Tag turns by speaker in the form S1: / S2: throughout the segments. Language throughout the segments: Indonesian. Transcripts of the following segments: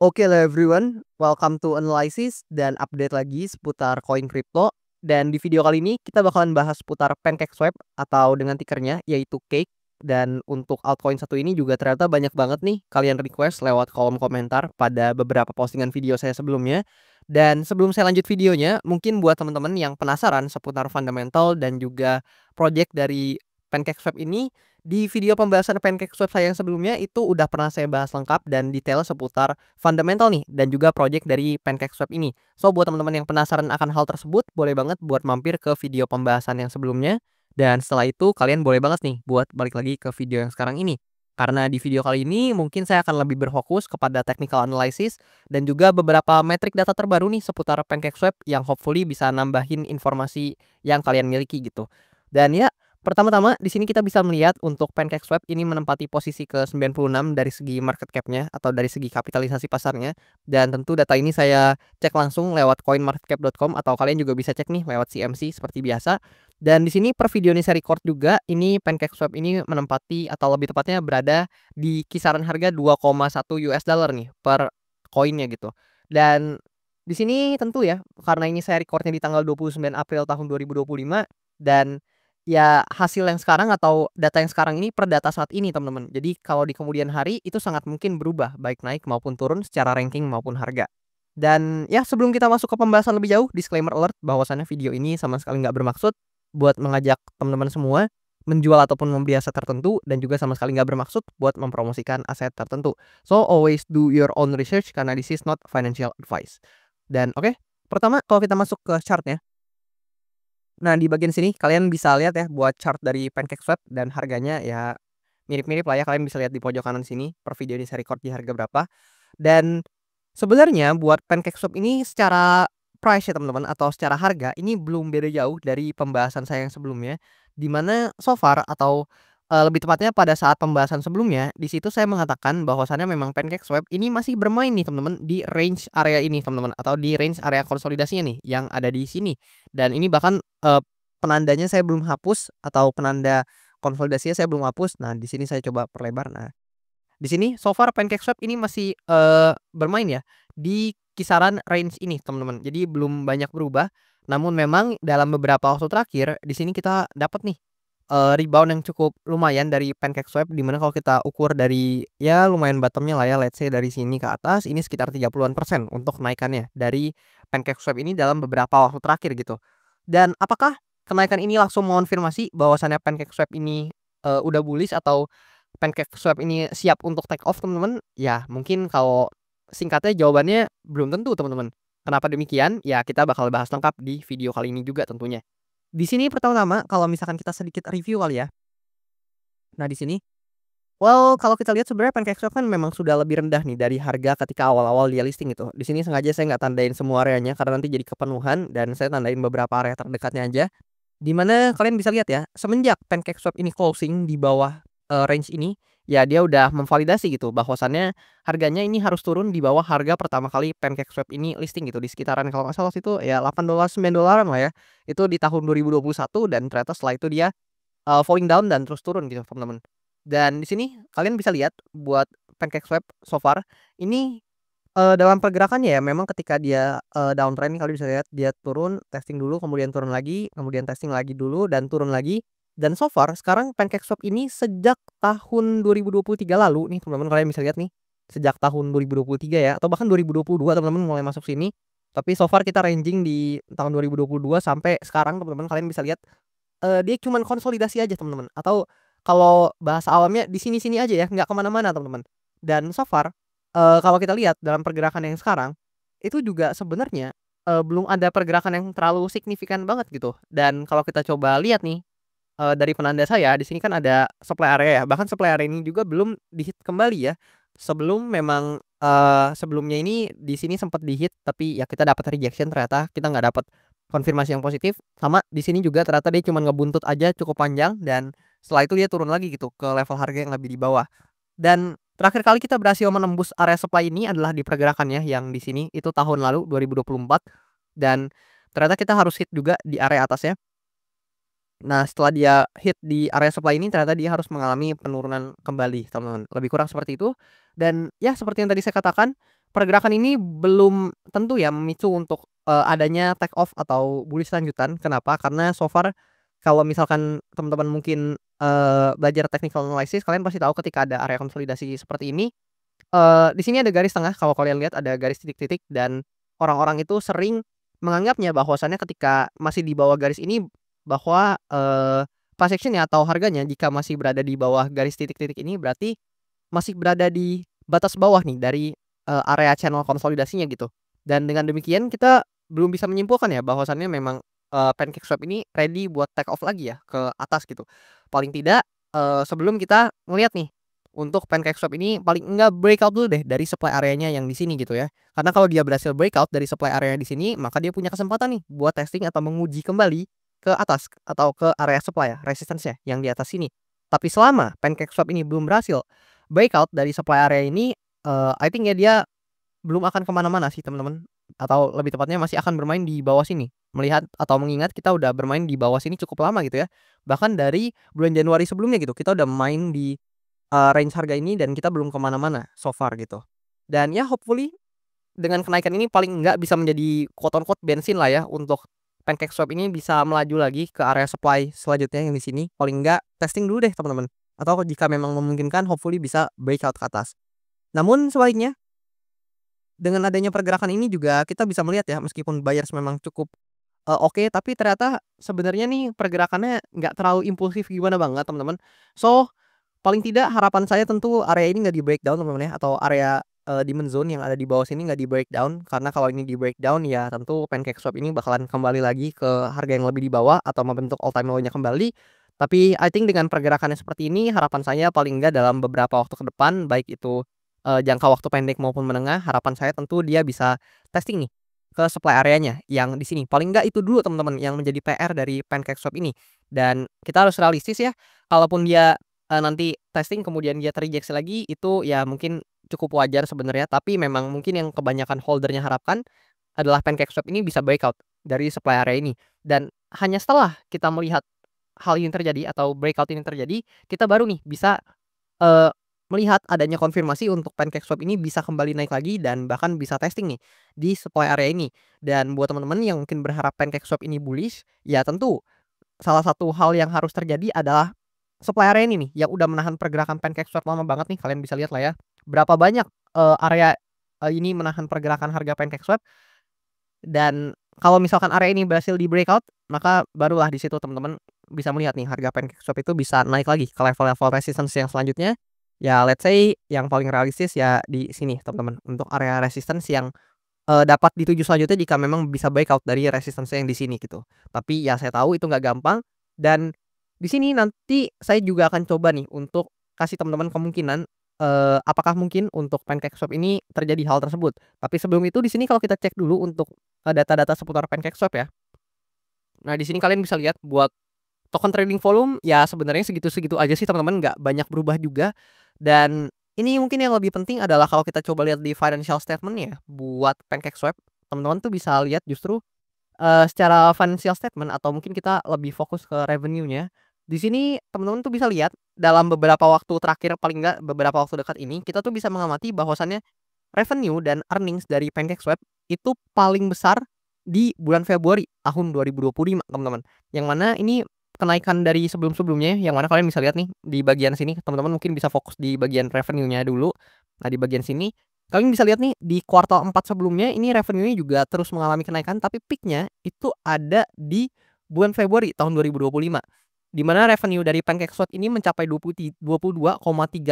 S1: Oke lah everyone, welcome to Analysis dan update lagi seputar koin kripto. Dan di video kali ini kita bakalan bahas seputar PancakeSwap atau dengan tickernya yaitu Cake. Dan untuk altcoin satu ini juga ternyata banyak banget nih kalian request lewat kolom komentar pada beberapa postingan video saya sebelumnya. Dan sebelum saya lanjut videonya, mungkin buat teman-teman yang penasaran seputar fundamental dan juga project dari PancakeSwap ini, di video pembahasan PancakeSwap saya yang sebelumnya itu udah pernah saya bahas lengkap dan detail seputar fundamental nih dan juga project dari PancakeSwap ini. So buat teman-teman yang penasaran akan hal tersebut, boleh banget buat mampir ke video pembahasan yang sebelumnya. Dan setelah itu kalian boleh banget nih buat balik lagi ke video yang sekarang ini. Karena di video kali ini mungkin saya akan lebih berfokus kepada technical analysis dan juga beberapa metrik data terbaru nih seputar PancakeSwap yang hopefully bisa nambahin informasi yang kalian miliki gitu. Dan ya, pertama-tama di sini kita bisa melihat untuk PancakeSwap ini menempati posisi ke-96 dari segi market cap-nya atau dari segi kapitalisasi pasarnya. Dan tentu data ini saya cek langsung lewat coinmarketcap.com atau kalian juga bisa cek nih lewat CMC seperti biasa. Dan di sini per video ini saya record juga, ini PancakeSwap ini menempati atau lebih tepatnya berada di kisaran harga 2,1 US dollar nih per koinnya gitu. Dan di sini tentu ya, karena ini saya recordnya di tanggal 29 April tahun 2025 dan ya, hasil yang sekarang atau data yang sekarang ini per data saat ini, teman-teman. Jadi kalau di kemudian hari itu sangat mungkin berubah, baik naik maupun turun secara ranking maupun harga. Dan ya, sebelum kita masuk ke pembahasan lebih jauh, disclaimer alert bahwasannya video ini sama sekali nggak bermaksud buat mengajak teman-teman semua menjual ataupun membeli aset tertentu dan juga sama sekali nggak bermaksud buat mempromosikan aset tertentu. So always do your own research karena this is not financial advice. Dan oke, pertama kalau kita masuk ke chartnya. Nah, di bagian sini kalian bisa lihat ya buat chart dari PancakeSwap dan harganya ya mirip-mirip lah ya, kalian bisa lihat di pojok kanan sini per video ini saya record di harga berapa. Dan sebenarnya buat PancakeSwap ini secara price ya teman-teman atau secara harga ini belum beda jauh dari pembahasan saya yang sebelumnya, di mana so far atau lebih tepatnya pada saat pembahasan sebelumnya, di situ saya mengatakan bahwasannya memang PancakeSwap ini masih bermain nih teman-teman di range area ini teman-teman atau di range area konsolidasinya nih yang ada di sini. Dan ini bahkan penandanya saya belum hapus atau penanda konsolidasinya saya belum hapus. Nah, di sini saya coba perlebar. Nah, di sini so far PancakeSwap ini masih bermain ya di kisaran range ini teman-teman. Jadi belum banyak berubah. Namun memang dalam beberapa waktu terakhir di sini kita dapat nih rebound yang cukup lumayan dari PancakeSwap, di mana kalau kita ukur dari ya lumayan bottomnya lah ya, let's say dari sini ke atas ini sekitar 30-an% untuk kenaikannya dari PancakeSwap ini dalam beberapa waktu terakhir gitu. Dan apakah kenaikan ini langsung mengonfirmasi bahwasannya PancakeSwap ini udah bullish atau PancakeSwap ini siap untuk take off teman-teman? Ya mungkin kalau singkatnya jawabannya belum tentu teman-teman. Kenapa demikian? Ya kita bakal bahas lengkap di video kali ini juga tentunya. Di sini pertama-tama kalau misalkan kita sedikit review kali ya. Nah di sini, well kalau kita lihat sebenarnya PancakeSwap kan memang sudah lebih rendah nih dari harga ketika awal-awal dia listing itu. Di sini sengaja saya nggak tandain semua areanya karena nanti jadi kepenuhan dan saya tandain beberapa area terdekatnya aja. Di mana kalian bisa lihat ya, semenjak PancakeSwap ini closing di bawah range ini, ya dia udah memvalidasi gitu bahwasannya harganya ini harus turun di bawah harga pertama kali PancakeSwap ini listing gitu di sekitaran kalau nggak salah waktu itu ya $8 $9 lah ya. Itu di tahun 2021 dan ternyata setelah itu dia falling down dan terus turun gitu teman-teman. Dan di sini kalian bisa lihat buat PancakeSwap so far ini dalam pergerakannya ya memang ketika dia downtrend kalian bisa lihat dia turun, testing dulu, kemudian turun lagi, kemudian testing lagi dulu dan turun lagi. Dan so far sekarang PancakeSwap ini sejak tahun 2023 lalu nih teman-teman kalian bisa lihat nih, sejak tahun 2023 ya atau bahkan 2022 teman-teman mulai masuk sini. Tapi so far kita ranging di tahun 2022 sampai sekarang teman-teman kalian bisa lihat, dia cuman konsolidasi aja teman-teman atau kalau bahasa awamnya di sini-sini aja ya, nggak kemana mana teman-teman. Dan so far kalau kita lihat dalam pergerakan yang sekarang, itu juga sebenarnya, belum ada pergerakan yang terlalu signifikan banget gitu. Dan kalau kita coba lihat nih, dari penanda saya di sini kan ada supply area ya, bahkan supply area ini juga belum di-hit kembali ya. Sebelum memang, sebelumnya ini di sini sempat di-hit tapi ya kita dapat rejection ternyata, kita nggak dapat konfirmasi yang positif. Sama di sini juga ternyata dia cuman ngebuntut aja cukup panjang dan setelah itu dia turun lagi gitu ke level harga yang lebih di bawah. Dan terakhir kali kita berhasil menembus area supply ini adalah di pergerakannya yang di sini itu tahun lalu 2024 dan ternyata kita harus hit juga di area atasnya. Nah, setelah dia hit di area supply ini ternyata dia harus mengalami penurunan kembali, teman-teman. Lebih kurang seperti itu. Dan ya seperti yang tadi saya katakan, pergerakan ini belum tentu ya memicu untuk, adanya take off atau bullish lanjutan. Kenapa? Karena so far kalau misalkan teman-teman mungkin, belajar technical analysis, kalian pasti tahu ketika ada area konsolidasi seperti ini, di sini ada garis tengah, kalau kalian lihat ada garis titik-titik, dan orang-orang itu sering menganggapnya bahwasannya ketika masih di bawah garis ini bahwa, price action-nya atau harganya jika masih berada di bawah garis titik-titik ini berarti masih berada di batas bawah nih dari, area channel konsolidasinya gitu. Dan dengan demikian kita belum bisa menyimpulkan ya bahwasannya memang, pancake swap ini ready buat take off lagi ya ke atas gitu. Paling tidak, sebelum kita ngelihat nih untuk pancake swap ini paling enggak breakout dulu deh dari supply areanya yang di sini gitu ya. Karena kalau dia berhasil breakout dari supply area di sini, maka dia punya kesempatan nih buat testing atau menguji kembali ke atas atau ke area supply ya, resistance-nya yang di atas sini. Tapi selama pancake swap ini belum berhasil breakout dari supply area ini, I think ya dia belum akan kemana mana sih teman-teman, atau lebih tepatnya masih akan bermain di bawah sini. Melihat atau mengingat kita udah bermain di bawah sini cukup lama gitu ya, bahkan dari bulan Januari sebelumnya gitu, kita udah main di, range harga ini dan kita belum kemana mana so far gitu. Dan ya hopefully dengan kenaikan ini paling enggak bisa menjadi quote on quote bensin lah ya untuk pancake swap ini bisa melaju lagi ke area supply selanjutnya yang di sini. Paling enggak testing dulu deh teman-teman, atau jika memang memungkinkan hopefully bisa breakout ke atas. Namun sebaliknya, dengan adanya pergerakan ini juga kita bisa melihat ya meskipun buyers memang cukup, oke, tapi ternyata sebenarnya nih pergerakannya nggak terlalu impulsif gimana banget teman-teman. So, paling tidak harapan saya tentu area ini nggak di-breakdown teman-teman ya, atau area, demand zone yang ada di bawah sini nggak di-breakdown, karena kalau ini di-breakdown ya tentu pancake swap ini bakalan kembali lagi ke harga yang lebih di bawah atau membentuk all time low-nya kembali. Tapi I think dengan pergerakannya seperti ini harapan saya paling enggak dalam beberapa waktu ke depan, baik itu, jangka waktu pendek maupun menengah, harapan saya tentu dia bisa testing nih ke supply areanya yang di sini. Paling enggak itu dulu teman-teman yang menjadi PR dari pancake swap ini. Dan kita harus realistis ya, kalaupun dia nanti testing kemudian dia terrejeksi lagi, itu ya mungkin cukup wajar sebenarnya, tapi memang mungkin yang kebanyakan holder-nya harapkan adalah pancake swap ini bisa breakout dari supply area ini. Dan hanya setelah kita melihat hal ini terjadi atau breakout ini terjadi, kita baru nih bisa, eee, melihat adanya konfirmasi untuk pancake swap ini bisa kembali naik lagi dan bahkan bisa testing nih di supply area ini. Dan buat teman-teman yang mungkin berharap pancake swap ini bullish, ya tentu salah satu hal yang harus terjadi adalah supply area ini nih, yang udah menahan pergerakan pancake swap lama banget nih, kalian bisa lihat lah ya, berapa banyak, area, ini menahan pergerakan harga pancake swap. Dan kalau misalkan area ini berhasil di breakout, maka barulah di situ teman-teman bisa melihat nih harga pancake swap itu bisa naik lagi ke level-level resistance yang selanjutnya. Ya let's say yang paling realistis ya di sini teman-teman, untuk area resistance yang, dapat dituju selanjutnya jika memang bisa breakout dari resistance yang di sini gitu. Tapi ya saya tahu itu nggak gampang, dan di sini nanti saya juga akan coba nih untuk kasih teman-teman kemungkinan, apakah mungkin untuk pancake swap ini terjadi hal tersebut. Tapi sebelum itu di sini kalau kita cek dulu untuk, data-data seputar pancake swap ya. Nah di sini kalian bisa lihat buat token trading volume ya sebenarnya segitu-segitu aja sih teman-teman, nggak banyak berubah juga. Dan ini mungkin yang lebih penting adalah kalau kita coba lihat di financial statement-nya buat pancake swap, teman-teman tuh bisa lihat justru secara financial statement atau mungkin kita lebih fokus ke revenue-nya. Di sini teman-teman tuh bisa lihat dalam beberapa waktu terakhir, paling enggak beberapa waktu dekat ini, kita tuh bisa mengamati bahwasannya revenue dan earnings dari PancakeSwap itu paling besar di bulan Februari tahun 2025 teman-teman. Yang mana ini kenaikan dari sebelum-sebelumnya, yang mana kalian bisa lihat nih di bagian sini, teman-teman mungkin bisa fokus di bagian revenue-nya dulu. Nah, di bagian sini kalian bisa lihat nih di kuartal 4 sebelumnya ini revenue-nya juga terus mengalami kenaikan, tapi peak-nya itu ada di bulan Februari tahun 2025. Di mana revenue dari PancakeSwap ini mencapai 22,3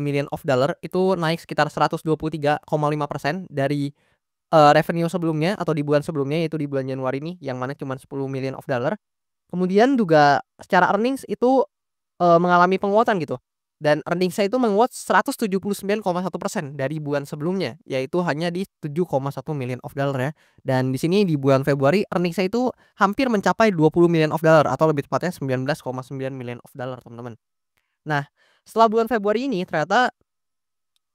S1: million of dollar, itu naik sekitar 123,5% dari, revenue sebelumnya atau di bulan sebelumnya, yaitu di bulan Januari nih yang mana cuman 10 million of dollar. Kemudian juga secara earnings itu, mengalami penguatan gitu, dan earnings-nya itu menguat 179,1% dari bulan sebelumnya, yaitu hanya di 7,1 million of dollar ya. Dan di sini di bulan Februari earnings-nya itu hampir mencapai 20 million of dollar atau lebih tepatnya 19,9 million of dollar teman-teman. Nah, setelah bulan Februari ini ternyata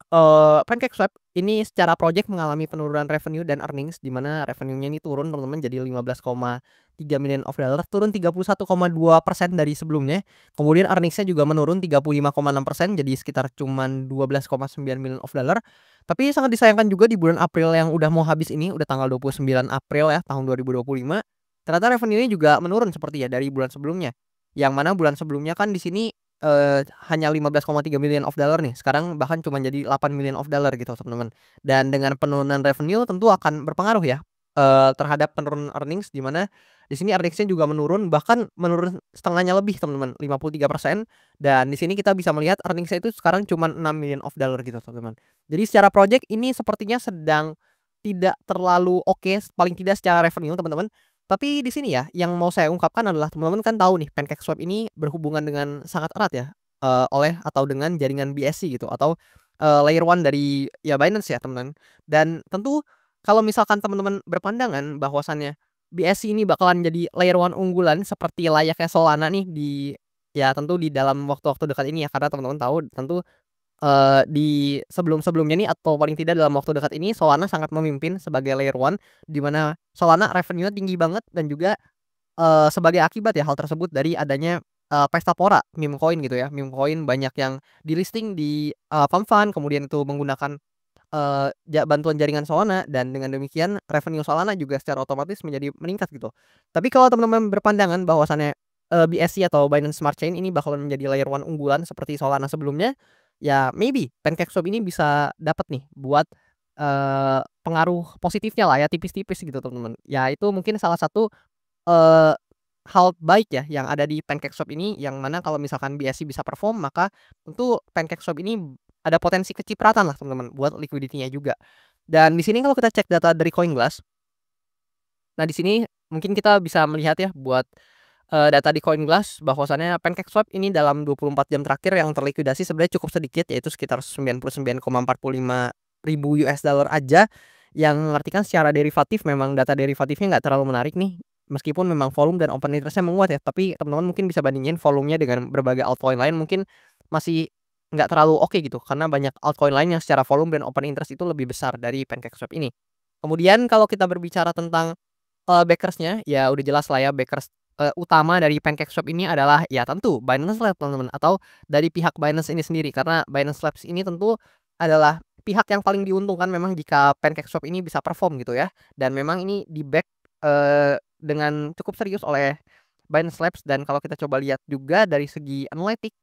S1: PancakeSwap ini secara project mengalami penurunan revenue dan earnings, di mana revenue-nya ini turun teman-teman jadi 15,3 million of dollar, turun 31,2% dari sebelumnya. Kemudian earnings-nya juga menurun 35,6% jadi sekitar cuman 12,9 million of dollar. Tapi sangat disayangkan juga di bulan April yang udah mau habis ini, udah tanggal 29 April ya tahun 2025, ternyata revenue-nya juga menurun seperti ya dari bulan sebelumnya. Yang mana bulan sebelumnya kan di sini hanya 15,3 million of dollar nih, sekarang bahkan cuma jadi 8 million of dollar gitu teman-teman. Dan dengan penurunan revenue tentu akan berpengaruh ya, terhadap penurunan earnings, di mana di sini earnings-nya juga menurun, bahkan menurun setengahnya lebih teman-teman, 53%. Dan di sini kita bisa melihat earnings-nya itu sekarang cuma 6 million of dollar gitu teman-teman. Jadi secara project ini sepertinya sedang tidak terlalu oke, paling tidak secara revenue teman-teman. Tapi di sini ya, yang mau saya ungkapkan adalah teman-teman kan tahu nih PancakeSwap ini berhubungan dengan sangat erat ya, oleh atau dengan jaringan BSC gitu atau, layer one dari ya Binance ya teman-teman. Dan tentu kalau misalkan teman-teman berpandangan bahwasannya BSC ini bakalan jadi layer one unggulan seperti layaknya Solana nih ya tentu di dalam waktu-waktu dekat ini ya, karena teman-teman tahu tentu di sebelum-sebelumnya nih atau paling tidak dalam waktu dekat ini Solana sangat memimpin sebagai layer one, di mana Solana revenue-nya tinggi banget dan juga, sebagai akibat ya hal tersebut dari adanya, pesta pora meme coin gitu ya. Meme coin banyak yang di-listing di, fund-fund, kemudian itu menggunakan, bantuan jaringan Solana, dan dengan demikian revenue Solana juga secara otomatis menjadi meningkat gitu. Tapi kalau teman-teman berpandangan bahwasannya, BSC atau Binance Smart Chain ini bakalan menjadi layer one unggulan seperti Solana sebelumnya, ya maybe PancakeSwap ini bisa dapat nih buat, pengaruh positifnya lah ya tipis-tipis gitu teman-teman. Ya itu mungkin salah satu, eee, hal baik ya yang ada di PancakeSwap ini, yang mana kalau misalkan BSC bisa perform, maka tentu PancakeSwap ini ada potensi kecipratan lah teman-teman buat liquidity-nya juga. Dan di sini kalau kita cek data dari CoinGlass, nah di sini mungkin kita bisa melihat ya buat, data di CoinGlass bahwasannya PancakeSwap ini dalam 24 jam terakhir yang terlikuidasi sebenarnya cukup sedikit, yaitu sekitar 99,45 ribu US dollar aja, yang mengartikan secara derivatif memang data derivatifnya nggak terlalu menarik nih, meskipun memang volume dan open interest-nya menguat ya, tapi teman-teman mungkin bisa bandingin volumenya dengan berbagai altcoin lain mungkin masih nggak terlalu oke gitu, karena banyak altcoin lain yang secara volume dan open interest itu lebih besar dari PancakeSwap ini. Kemudian kalau kita berbicara tentang, backers-nya, ya udah jelas lah ya backers, utama dari PancakeSwap ini adalah ya tentu Binance Labs teman-teman, atau dari pihak Binance ini sendiri. Karena Binance Labs ini tentu adalah pihak yang paling diuntungkan memang jika PancakeSwap ini bisa perform gitu ya. Dan memang ini di-back, dengan cukup serius oleh Binance Labs, dan kalau kita coba lihat juga dari segi analitik,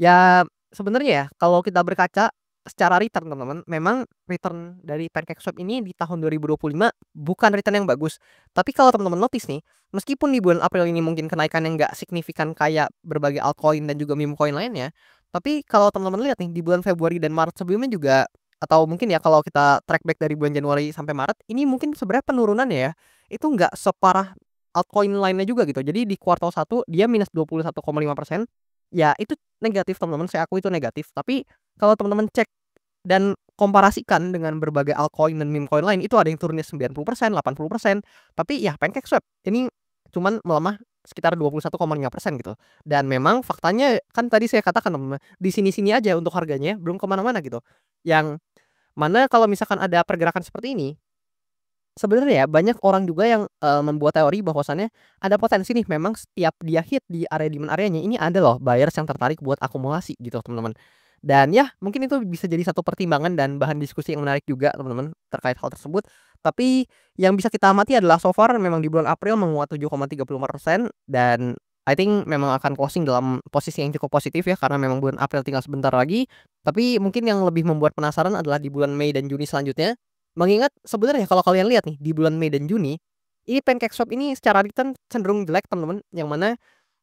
S1: ya, sebenarnya ya, kalau kita berkaca secara return teman-teman, memang return dari PancakeSwap ini di tahun 2025 bukan return yang bagus. Tapi kalau teman-teman notice nih, meskipun di bulan April ini mungkin kenaikannya nggak signifikan kayak berbagai altcoin dan juga meme coin lainnya, tapi kalau teman-teman lihat nih di bulan Februari dan Maret sebelumnya juga, atau mungkin ya kalau kita track back dari bulan Januari sampai Maret, ini mungkin sebenarnya penurunannya ya, itu nggak separah altcoin lainnya juga gitu. Jadi di kuartal 1 dia minus 21,5%, ya itu negatif teman-teman, saya akui itu negatif. Tapi kalau teman-teman cek dan komparasikan dengan berbagai altcoin dan meme coin lain, itu ada yang turunnya 90%, 80%, tapi ya PancakeSwap ini cuman melemah sekitar 21,5% gitu. Dan memang faktanya kan tadi saya katakan teman-teman, di sini-sini aja untuk harganya, belum kemana mana gitu. Yang mana kalau misalkan ada pergerakan seperti ini, sebenarnya ya banyak orang juga yang, membuat teori bahwasannya ada potensi nih memang setiap dia hit di area demand area-nya ini ada loh buyers yang tertarik buat akumulasi gitu teman-teman. Dan ya mungkin itu bisa jadi satu pertimbangan dan bahan diskusi yang menarik juga teman-teman terkait hal tersebut. Tapi yang bisa kita amati adalah so far memang di bulan April menguat 7,35%, dan I think memang akan closing dalam posisi yang cukup positif ya, karena memang bulan April tinggal sebentar lagi. Tapi mungkin yang lebih membuat penasaran adalah di bulan Mei dan Juni selanjutnya. Mengingat sebenarnya kalau kalian lihat nih di bulan Mei dan Juni, ini PancakeSwap ini secara return cenderung jelek teman-teman, yang mana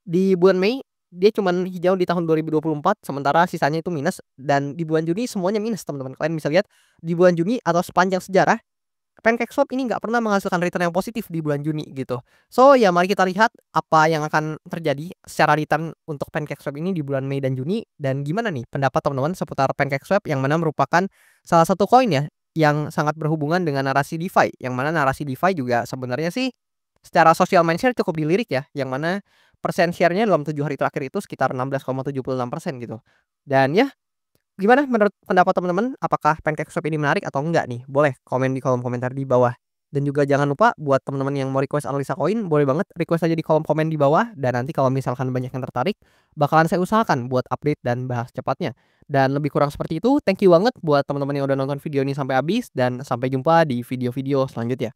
S1: di bulan Mei dia cuman hijau di tahun 2024, sementara sisanya itu minus, dan di bulan Juni semuanya minus teman-teman. Kalian bisa lihat di bulan Juni atau sepanjang sejarah PancakeSwap ini nggak pernah menghasilkan return yang positif di bulan Juni gitu. So ya mari kita lihat apa yang akan terjadi secara return untuk PancakeSwap ini di bulan Mei dan Juni, dan gimana nih pendapat teman-teman seputar PancakeSwap yang mana merupakan salah satu koin ya yang sangat berhubungan dengan narasi DeFi, yang mana narasi DeFi juga sebenarnya sih secara social mindshare cukup dilirik ya, yang mana persen share-nya dalam 7 hari terakhir itu sekitar 16,76% gitu. Dan ya Gimana menurut pendapat teman-teman? Apakah pancake swap ini menarik atau enggak nih? Boleh komen di kolom komentar di bawah. Dan juga jangan lupa buat teman-teman yang mau request analisa koin, boleh banget request aja di kolom komen di bawah, dan nanti kalau misalkan banyak yang tertarik, bakalan saya usahakan buat update dan bahas cepatnya. Dan lebih kurang seperti itu, thank you banget buat teman-teman yang udah nonton video ini sampai habis, dan sampai jumpa di video-video selanjutnya.